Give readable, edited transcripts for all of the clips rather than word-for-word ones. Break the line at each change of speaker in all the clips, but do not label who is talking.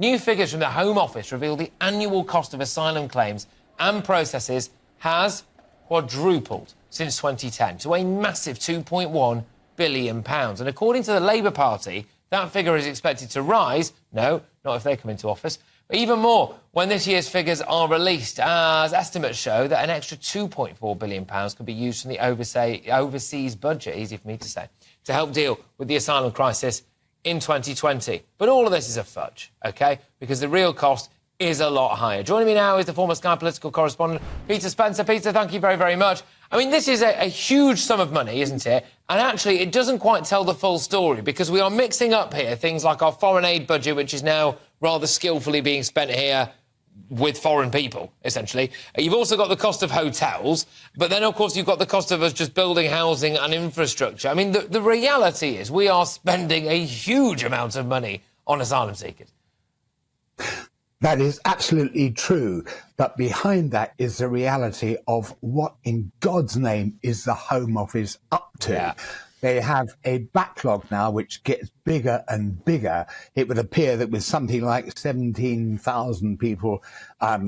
New figures from the Home Office reveal the annual cost of asylum claims and processes has quadrupled since 2010 to a massive £2.1 billion. And according to the Labour Party, that figure is expected to rise, no, not if they come into office, but even more when this year's figures are released, as estimates show that an extra £2.4 billion could be used from the overseas budget, easy for me to say, to help deal with the asylum crisis in 2020. But all of this is a fudge, OK? Because the real cost is a lot higher. Joining me now is the former Sky political correspondent, Peter Spencer. Peter, thank you very, very much. I mean, this is a huge sum of money, isn't it? And actually, it doesn't quite tell the full story because we are mixing up here things like our foreign aid budget, which is now rather skillfully being spent here with foreign people, essentially. You've also got the cost of hotels, but then, of course, you've got the cost of us just building housing and infrastructure. I mean, the reality is we are spending a huge amount of money on asylum seekers.
That is absolutely true. But behind that is the reality of what in God's name is the Home Office up to. Yeah. They have a backlog now which gets bigger and bigger. It would appear that with something like 17,000 people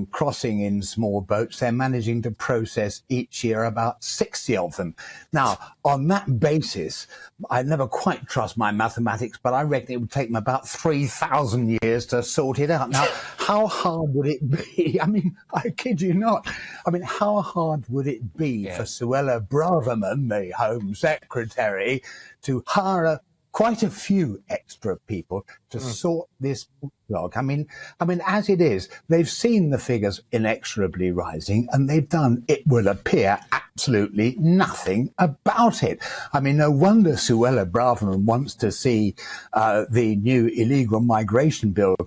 crossing in small boats, they're managing to process each year about 60 of them. Now, on that basis, I never quite trust my mathematics, but I reckon it would take them about 3,000 years to sort it out. Now, how hard would it be? I mean, I kid you not. I mean, how hard would it be for Suella Braverman, the Home Secretary, to hire quite a few extra people to sort this backlog? I mean, as it is, they've seen the figures inexorably rising, and they've done, it will appear, absolutely nothing about it. I mean, no wonder Suella Braverman wants to see the new illegal migration bill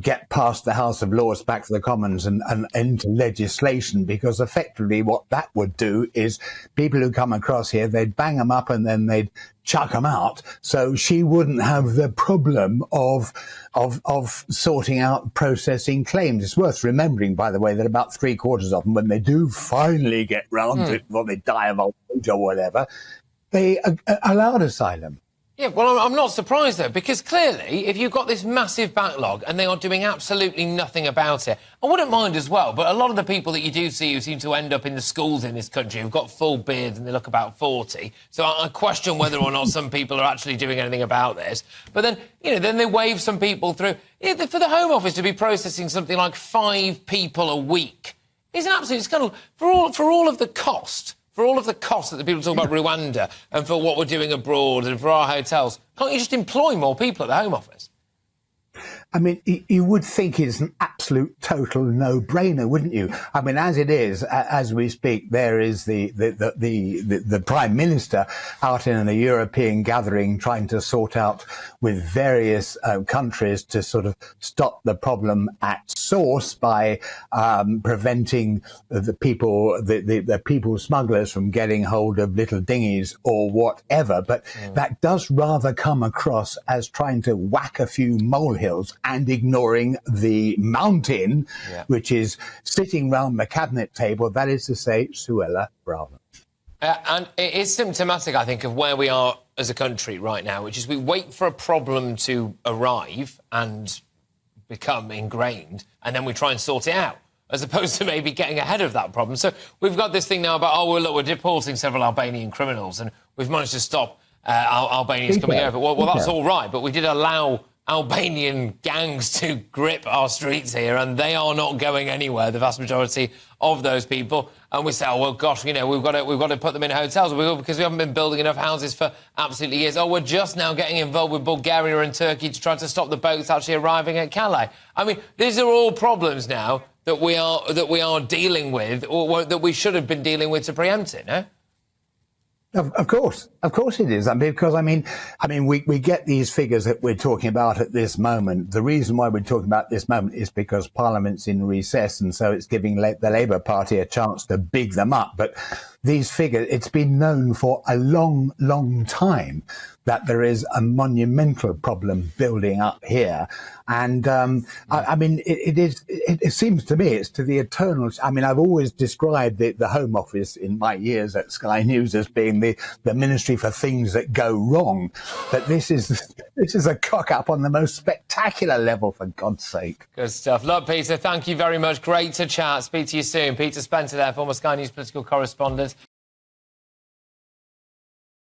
get past the House of Lords back to the Commons and into legislation, because effectively what that would do is people who come across here, they'd bang them up and then they'd chuck them out. So she wouldn't have the problem of sorting out processing claims. It's worth remembering, by the way, that about 3/4 of them, when they do finally get round to it, or they die of old age or whatever, they are allowed asylum.
Yeah, well, I'm not surprised, though, because clearly, if you've got this massive backlog and they are doing absolutely nothing about it, I wouldn't mind as well, but a lot of the people that you do see who seem to end up in the schools in this country who've got full beards and they look about 40, so I question whether or not some people are actually doing anything about this. But then, then they wave some people through. For the Home Office to be processing something like 5 people a week is an absolute scandal. For all of the cost... For all of the costs that the people talk about Rwanda and for what we're doing abroad and for our hotels, can't you just employ more people at the Home Office?
I mean, you would think it's an absolute total no-brainer, wouldn't you? I mean, as it is, as we speak, there is the Prime Minister out in a European gathering trying to sort out with various countries to sort of stop the problem at source by preventing the people smugglers from getting hold of little dinghies or whatever. But that does rather come across as trying to whack a few molehills and ignoring the mountain, which is sitting round the cabinet table, that is to say, Suella Braverman.
And it is symptomatic, I think, of where we are as a country right now, which is we wait for a problem to arrive and become ingrained, and then we try and sort it out, as opposed to maybe getting ahead of that problem. So we've got this thing now about, look, we're deporting several Albanian criminals, and we've managed to stop Albanians coming over. Well, that's all right, but we did allow Albanian gangs to grip our streets here, and they are not going anywhere, the vast majority of those people. And we say, we've got to put them in hotels because we haven't been building enough houses for absolutely years. We're just now getting involved with Bulgaria and Turkey to try to stop the boats actually arriving at Calais. I mean, these are all problems now that we are dealing with, or that we should have been dealing with to preempt it, no?
Of course it is. Because we get these figures that we're talking about at this moment. The reason why we're talking about this moment is because Parliament's in recess, and so it's giving the Labour Party a chance to big them up. But these figures, it's been known for a long, long time that there is a monumental problem building up here. And I mean, it seems to me it's to the eternal. I mean, I've always described the Home Office in my years at Sky News as being the ministry for things that go wrong. But this is a cock up on the most spectacular level, for God's sake.
Good stuff. Look, Peter, thank you very much. Great to chat. Speak to you soon. Peter Spencer there, former Sky News political correspondent.